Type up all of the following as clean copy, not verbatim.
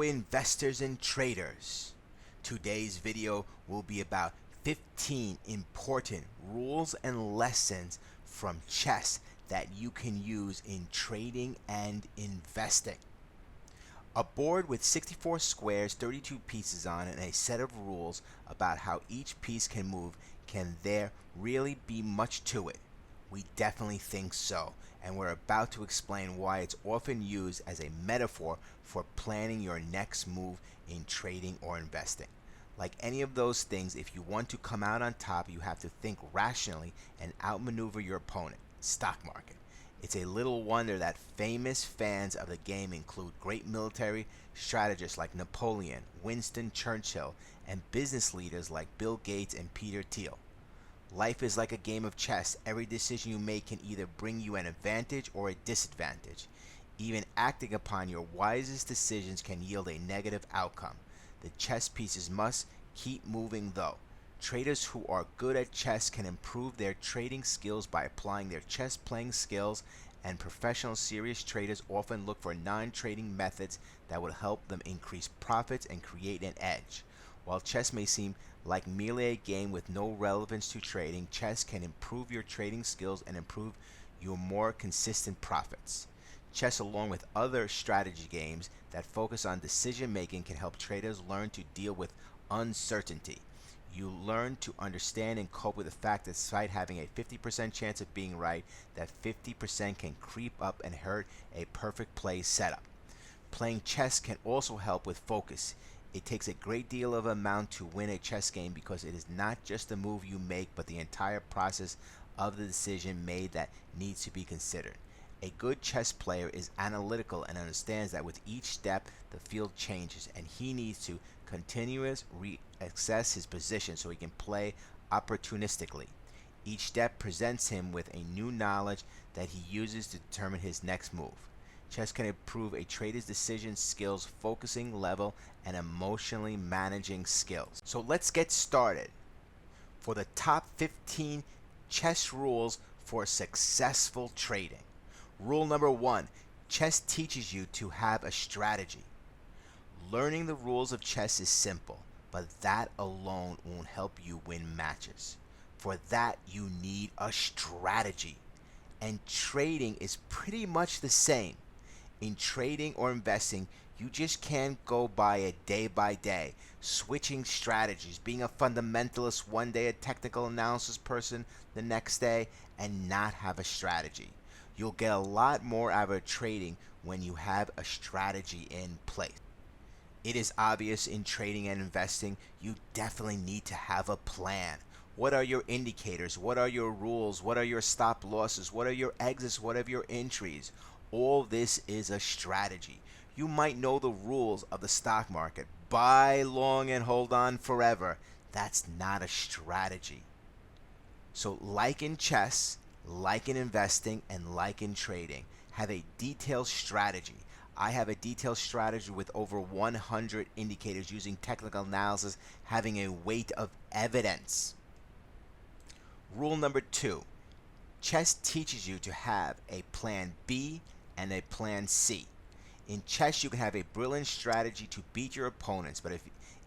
Hello investors and traders. Today's video will be about 15 important rules and lessons from chess that you can use in trading and investing. A board with 64 squares, 32 pieces on it, and a set of rules about how each piece can move. Can there really be much to it? We definitely think so, and we're about to explain why it's often used as a metaphor for planning your next move in trading or investing. Like any of those things, if you want to come out on top, you have to think rationally and outmaneuver your opponent. Stock market. It's a little wonder that famous fans of the game include great military strategists like Napoleon, Winston Churchill, and business leaders like Bill Gates and Peter Thiel. Life is like a game of chess. Every decision you make can either bring you an advantage or a disadvantage. Even acting upon your wisest decisions can yield a negative outcome. The chess pieces must keep moving though. Traders who are good at chess can improve their trading skills by applying their chess playing skills, and professional serious traders often look for non-trading methods that will help them increase profits and create an edge. While chess may seem like merely a game with no relevance to trading, chess can improve your trading skills and improve your more consistent profits. Chess, along with other strategy games that focus on decision making, can help traders learn to deal with uncertainty. You learn to understand and cope with the fact that despite having a 50% chance of being right, that 50% can creep up and hurt a perfect play setup. Playing chess can also help with focus. It takes a great deal of amount to win a chess game because it is not just the move you make, but the entire process of the decision made that needs to be considered. A good chess player is analytical and understands that with each step the field changes, and he needs to continuously reassess his position so he can play opportunistically. Each step presents him with a new knowledge that he uses to determine his next move. Chess can improve a trader's decision skills, focusing level, and emotionally managing skills. So let's get started. For the top 15 chess rules for successful trading. Rule number 1, chess teaches you to have a strategy. Learning the rules of chess is simple, but that alone won't help you win matches. For that, you need a strategy. And trading is pretty much the same. In trading or investing, you just can't go by it day by day, switching strategies, being a fundamentalist one day, a technical analysis person the next day, and not have a strategy. You'll get a lot more out of trading when you have a strategy in place. It is obvious in trading and investing, you definitely need to have a plan. What are your indicators? What are your rules? What are your stop losses? What are your exits? What are your entries? All this is a strategy. You might know the rules of the stock market. Buy long and hold on forever. That's not a strategy. So like in chess, like in investing, and like in trading, have a detailed strategy. I have a detailed strategy with over 100 indicators using technical analysis, having a weight of evidence. Rule number 2, chess teaches you to have a plan B and a plan C. In chess, you can have a brilliant strategy to beat your opponents, but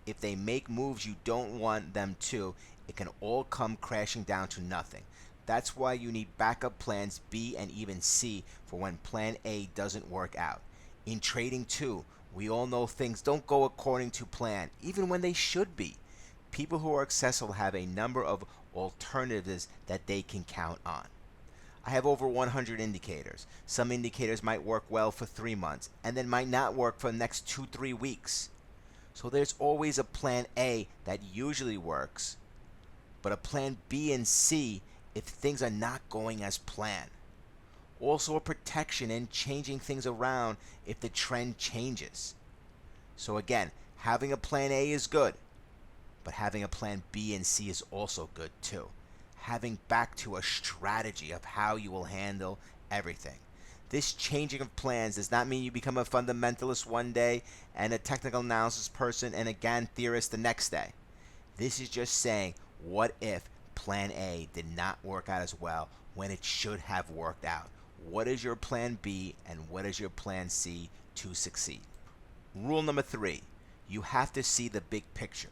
if they make moves you don't want them to, it can all come crashing down to nothing. That's why you need backup plans B and even C for when plan A doesn't work out. In trading too, we all know things don't go according to plan, even when they should be. People who are successful have a number of alternatives that they can count on. I have over 100 indicators. Some indicators might work well for 3 months and then might not work for the next 2-3 weeks. So there's always a plan A that usually works, but a plan B and C if things are not going as planned. Also a protection in changing things around if the trend changes. So again, having a plan A is good, but having a plan B and C is also good too. Having back to a strategy of how you will handle everything. This changing of plans does not mean you become a fundamentalist one day and a technical analysis person and a GAN theorist the next day. This is just saying, what if plan A did not work out as well when it should have worked out? What is your plan B and what is your plan C to succeed? Rule number 3, you have to see the big picture.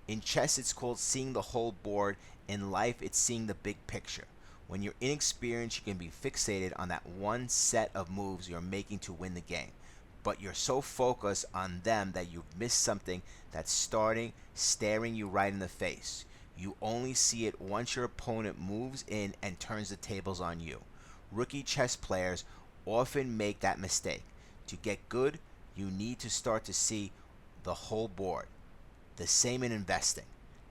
In chess, it's called seeing the whole board. In life, it's seeing the big picture. When you're inexperienced, you can be fixated on that one set of moves you're making to win the game. But you're so focused on them that you've missed something that's staring you right in the face. You only see it once your opponent moves in and turns the tables on you. Rookie chess players often make that mistake. To get good, you need to start to see the whole board. The same in investing.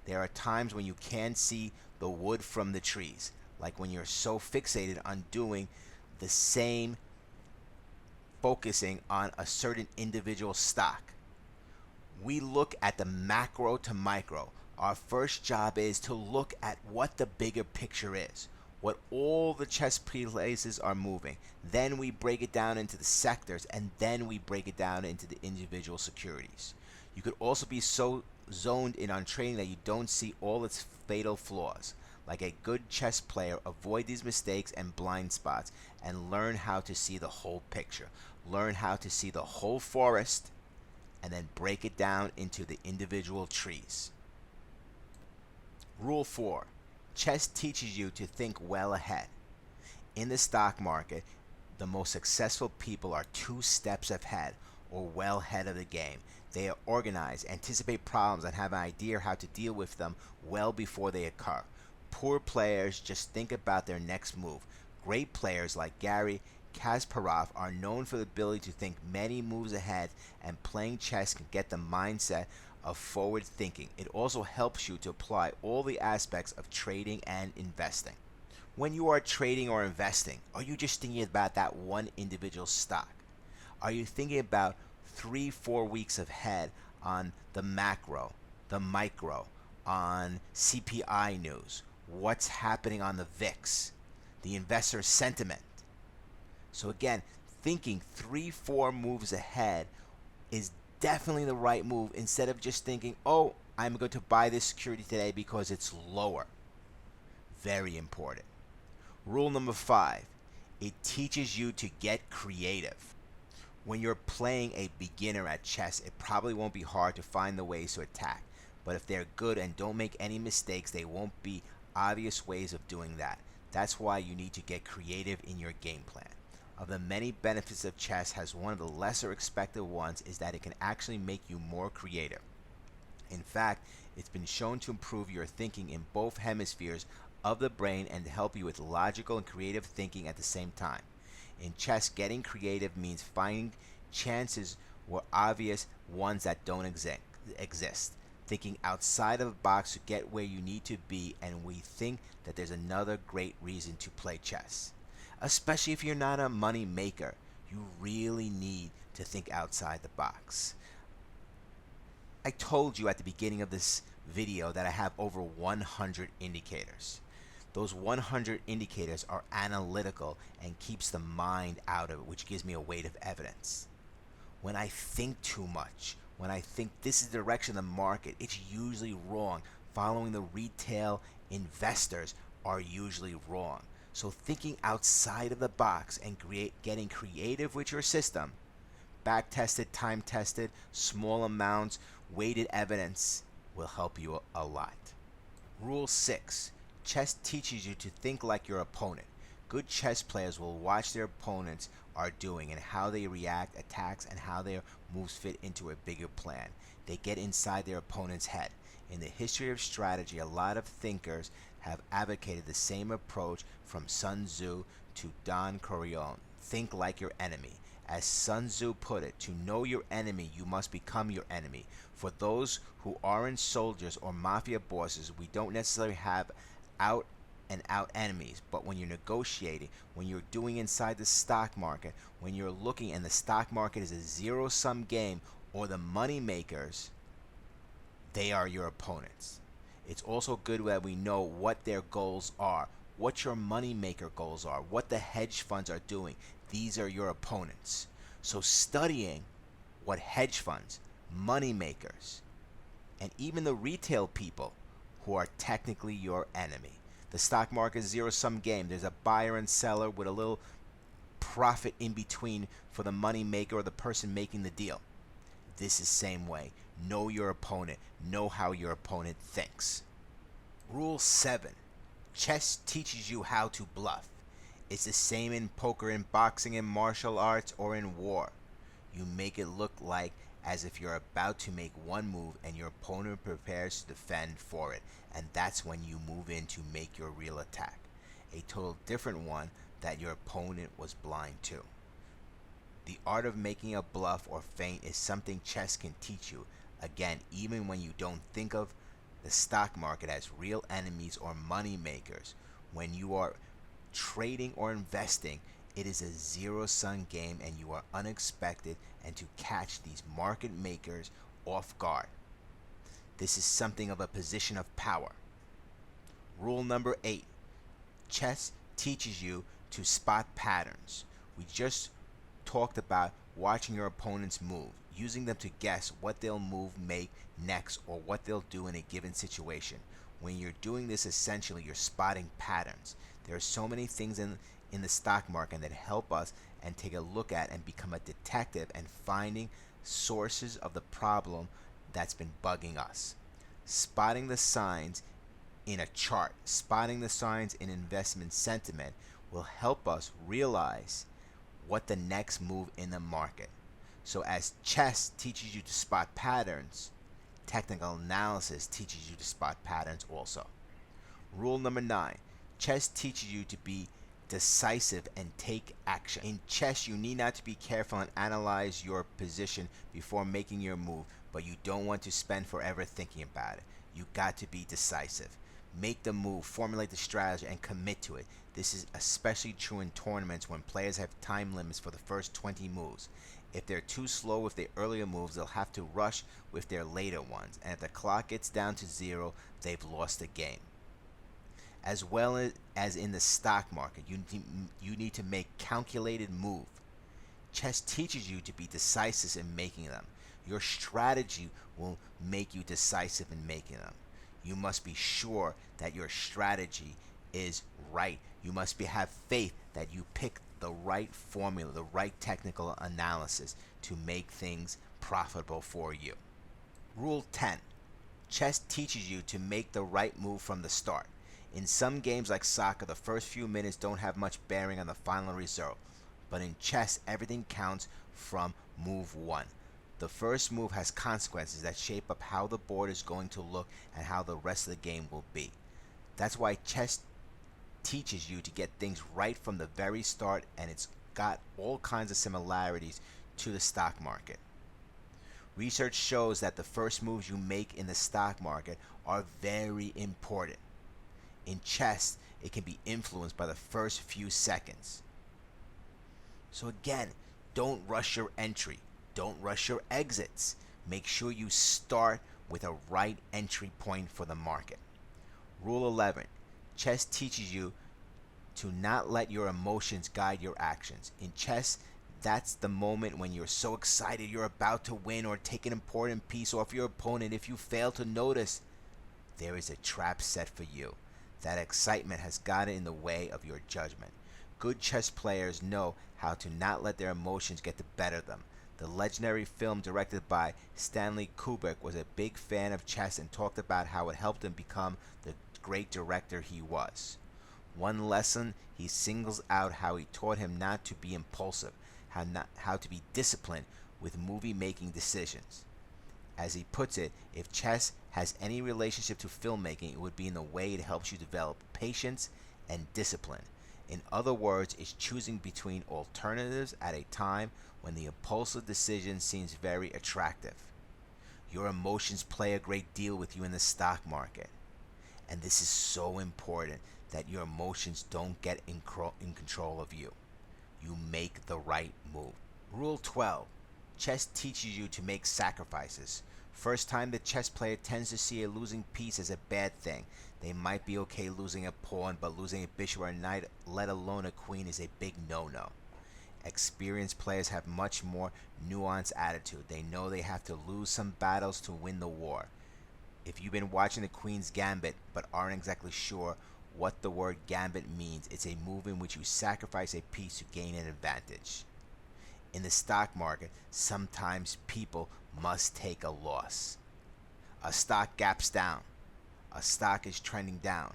There are times when you can see the wood from the trees, like when you're so fixated on doing the same, focusing on a certain individual stock. We look at the macro to micro. Our first job is to look at what the bigger picture is, what all the chess pieces are moving. Then we break it down into the sectors, and then we break it down into the individual securities. You could also be so zoned in on trading that you don't see all its fatal flaws. Like a good chess player, avoid these mistakes and blind spots and learn how to see the whole picture. Learn how to see the whole forest and then break it down into the individual trees. Rule 4. Chess teaches you to think well ahead. In the stock market, the most successful people are 2 steps ahead or well ahead of the game. They are organized, anticipate problems, and have an idea how to deal with them well before they occur. Poor players just think about their next move. Great players like Gary Kasparov are known for the ability to think many moves ahead, and playing chess can get the mindset of forward thinking. It also helps you to apply all the aspects of trading and investing. When you are trading or investing, are you just thinking about that one individual stock? Are you thinking about 3-4 weeks ahead on the macro, the micro, on CPI news, what's happening on the VIX, the investor sentiment? So again, thinking 3-4 moves ahead is definitely the right move, instead of just thinking, oh, I'm going to buy this security today because it's lower. Very important. Rule number 5, it teaches you to get creative. When you're playing a beginner at chess, it probably won't be hard to find the ways to attack. But if they're good and don't make any mistakes, they won't be obvious ways of doing that. That's why you need to get creative in your game plan. Of the many benefits of chess, has one of the lesser expected ones is that it can actually make you more creative. In fact, it's been shown to improve your thinking in both hemispheres of the brain and to help you with logical and creative thinking at the same time. In chess, getting creative means finding chances where obvious ones that don't exist. Thinking outside of the box to get where you need to be, and we think that there's another great reason to play chess. Especially if you're not a money maker, you really need to think outside the box. I told you at the beginning of this video that I have over 100 indicators. Those 100 indicators are analytical and keeps the mind out of it, which gives me a weight of evidence. When I think too much, when I think this is the direction of the market, it's usually wrong. Following the retail investors are usually wrong. So thinking outside of the box and getting creative with your system, back-tested, time-tested, small amounts, weighted evidence, will help you a lot. Rule 6. Chess teaches you to think like your opponent. Good chess players will watch their opponents are doing and how they react, attacks, and how their moves fit into a bigger plan. They get inside their opponent's head. In the history of strategy, a lot of thinkers have advocated the same approach, from Sun Tzu to Don Corleone. Think like your enemy. As Sun Tzu put it, to know your enemy, you must become your enemy. For those who aren't soldiers or mafia bosses, we don't necessarily have out and out enemies, but when you're negotiating, when you're doing inside the stock market, when you're looking and the stock market is a zero-sum game, or the money makers, they are your opponents. It's also good that we know what their goals are, what your money maker goals are, what the hedge funds are doing. These are your opponents. So studying what hedge funds, money makers, and even the retail people who are technically your enemy. The stock market is a zero-sum game. There's a buyer and seller with a little profit in between for the money maker or the person making the deal. This is same way. Know your opponent. Know how your opponent thinks. Rule 7. Chess teaches you how to bluff. It's the same in poker, in boxing, in martial arts, or in war. You make it look like as if you're about to make one move and your opponent prepares to defend for it, and that's when you move in to make your real attack. A total different one that your opponent was blind to. The art of making a bluff or feint is something chess can teach you. Again, even when you don't think of the stock market as real enemies or money makers, when you are trading or investing, it is a zero-sum game and you are unexpected and to catch these market makers off guard. This is something of a position of power. Rule number 8. Chess teaches you to spot patterns. We just talked about watching your opponents move, using them to guess what they'll make next or what they'll do in a given situation. When you're doing this, essentially you're spotting patterns. There are so many things in the stock market that help us and take a look at and become a detective and finding sources of the problem that's been bugging us. Spotting the signs in a chart, spotting the signs in investment sentiment will help us realize what the next move in the market. So as chess teaches you to spot patterns, technical analysis teaches you to spot patterns also. Rule number 9. Chess teaches you to be decisive and take action. In chess, you need not to be careful and analyze your position before making your move, but you don't want to spend forever thinking about it. You got to be decisive. Make the move, formulate the strategy, and commit to it. This is especially true in tournaments when players have time limits for the first 20 moves. If they're too slow with their earlier moves, they'll have to rush with their later ones, and if the clock gets down to 0, they've lost the game. As well as in the stock market, you need to make calculated moves. Chess teaches you to be decisive in making them. Your strategy will make you decisive in making them. You must be sure that your strategy is right. You must have faith that you pick the right formula, the right technical analysis to make things profitable for you. Rule 10. Chess teaches you to make the right move from the start. In some games like soccer, the first few minutes don't have much bearing on the final result. But in chess, everything counts from move 1. The first move has consequences that shape up how the board is going to look and how the rest of the game will be. That's why chess teaches you to get things right from the very start, and it's got all kinds of similarities to the stock market. Research shows that the first moves you make in the stock market are very important. In chess, it can be influenced by the first few seconds. So again, don't rush your entry. Don't rush your exits. Make sure you start with a right entry point for the market. Rule 11. Chess teaches you to not let your emotions guide your actions. In chess, that's the moment when you're so excited you're about to win or take an important piece off your opponent. If you fail to notice, there is a trap set for you. That excitement has gotten in the way of your judgment. Good chess players know how to not let their emotions get the better of them. The legendary film directed by Stanley Kubrick was a big fan of chess and talked about how it helped him become the great director he was. One lesson he singles out how he taught him not to be impulsive, how to be disciplined with movie-making decisions. As he puts it, if chess has any relationship to filmmaking, it would be in the way it helps you develop patience and discipline. In other words, it's choosing between alternatives at a time when the impulsive decision seems very attractive. Your emotions play a great deal with you in the stock market. And this is so important that your emotions don't get in control of you. You make the right move. Rule 12. Chess teaches you to make sacrifices. First time the chess player tends to see a losing piece as a bad thing. They might be okay losing a pawn, but losing a bishop or a knight, let alone a queen, is a big no-no. Experienced players have much more nuanced attitude. They know they have to lose some battles to win the war. If you've been watching the Queen's Gambit but aren't exactly sure what the word gambit means, it's a move in which you sacrifice a piece to gain an advantage. In the stock market, sometimes people must take a loss. A stock gaps down. A stock is trending down.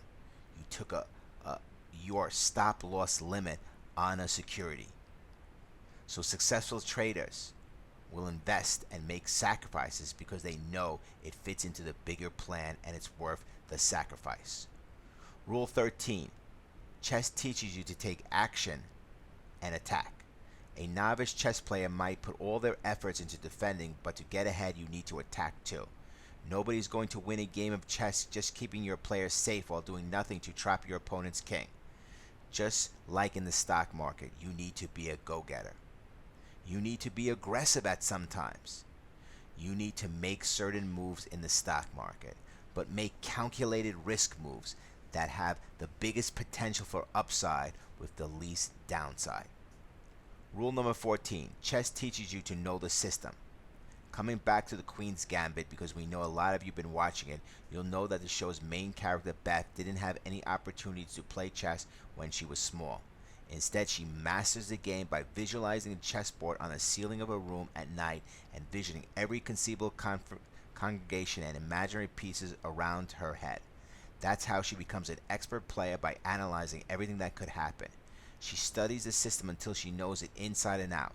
You took a your stop loss limit on a security. So successful traders will invest and make sacrifices because they know it fits into the bigger plan and it's worth the sacrifice. Rule 13. Chess teaches you to take action and attack. A novice chess player might put all their efforts into defending, but to get ahead you need to attack too. Nobody's going to win a game of chess just keeping your players safe while doing nothing to trap your opponent's king. Just like in the stock market, you need to be a go-getter. You need to be aggressive at some times. You need to make certain moves in the stock market, but make calculated risk moves that have the biggest potential for upside with the least downside. Rule number 14. Chess teaches you to know the system. Coming back to the Queen's Gambit, because we know a lot of you have been watching it, you'll know that the show's main character, Beth, didn't have any opportunities to play chess when she was small. Instead, she masters the game by visualizing a chessboard on the ceiling of a room at night and visioning every conceivable congregation and imaginary pieces around her head. That's how she becomes an expert player, by analyzing everything that could happen. She studies the system until she knows it inside and out.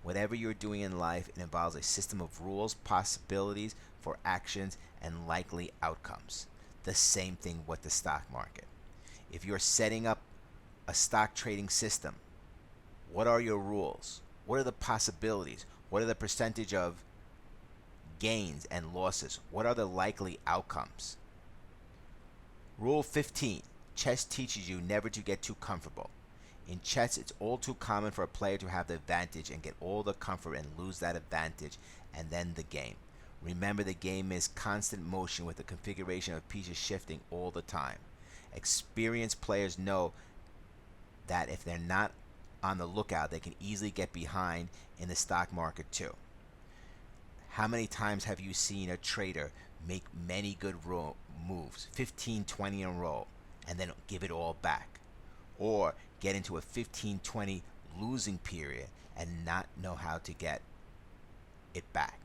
Whatever you're doing in life, it involves a system of rules, possibilities for actions, and likely outcomes. The same thing with the stock market. If you're setting up a stock trading system, what are your rules? What are the possibilities? What are the percentage of gains and losses? What are the likely outcomes? Rule 15. Chess teaches you never to get too comfortable. In chess, it's all too common for a player to have the advantage and get all the comfort and lose that advantage and then the game. Remember, the game is constant motion with the configuration of pieces shifting all the time. Experienced players know that if they're not on the lookout, they can easily get behind in the stock market too. How many times have you seen a trader make many good moves, 15, 20 in a row, and then give it all back? Or get into a 15-20 losing period and not know how to get it back.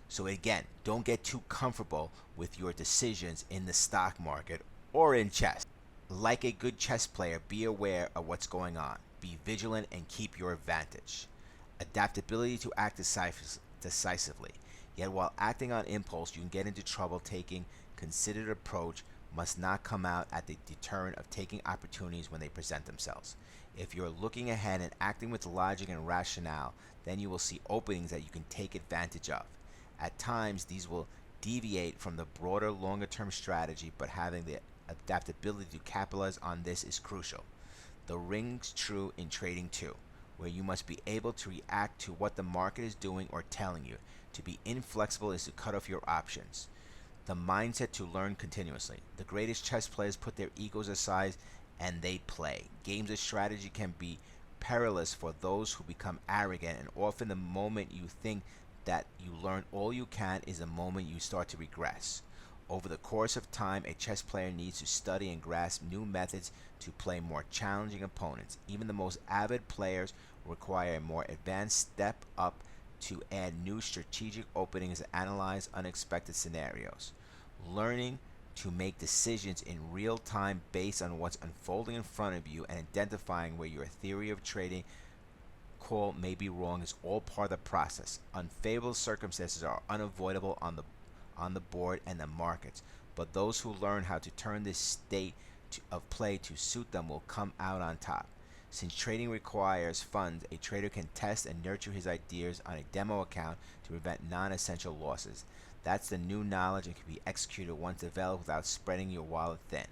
So again, don't get too comfortable with your decisions in the stock market or in chess. Like a good chess player, be aware of what's going on. Be vigilant and keep your advantage. Adaptability to act decisively. Yet while acting on impulse, you can get into trouble. Taking considered approach must not come out at the deterrent of taking opportunities when they present themselves. If you're looking ahead and acting with logic and rationale, then you will see openings that you can take advantage of. At times, these will deviate from the broader, longer-term strategy, but having the adaptability to capitalize on this is crucial. The rings true in trading too, where you must be able to react to what the market is doing or telling you. To be inflexible is to cut off your options. The mindset to learn continuously. The greatest chess players put their egos aside and they play. Games of strategy can be perilous for those who become arrogant, and often the moment you think that you learn all you can is the moment you start to regress. Over the course of time, a chess player needs to study and grasp new methods to play more challenging opponents. Even the most avid players require a more advanced step up to add new strategic openings and analyze unexpected scenarios. Learning to make decisions in real time based on what's unfolding in front of you and identifying where your theory of trading call may be wrong is all part of the process. Unfavorable circumstances are unavoidable on the board and the markets, but those who learn how to turn this state of play to suit them will come out on top. Since trading requires funds, a trader can test and nurture his ideas on a demo account to prevent non-essential losses. That's the new knowledge and can be executed once developed without spreading your wallet thin.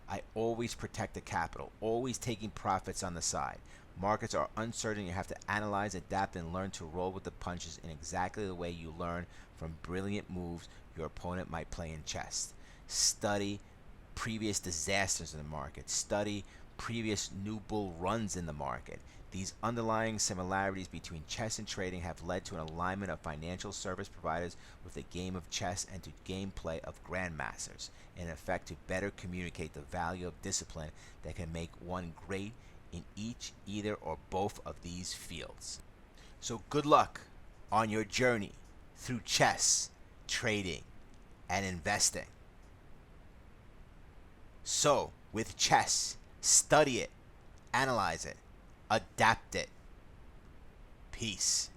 I always protect the capital, always taking profits on the side. Markets are uncertain. You have to analyze, adapt, and learn to roll with the punches in exactly the way you learn from brilliant moves your opponent might play in chess. Study previous disasters in the market. Study previous new bull runs in the market. These underlying similarities between chess and trading have led to an alignment of financial service providers with the game of chess and to gameplay of grandmasters, in effect to better communicate the value of discipline that can make one great in each, either, or both of these fields. So good luck on your journey through chess, trading, and investing. So, with chess, study it, analyze it, adapt it. Peace.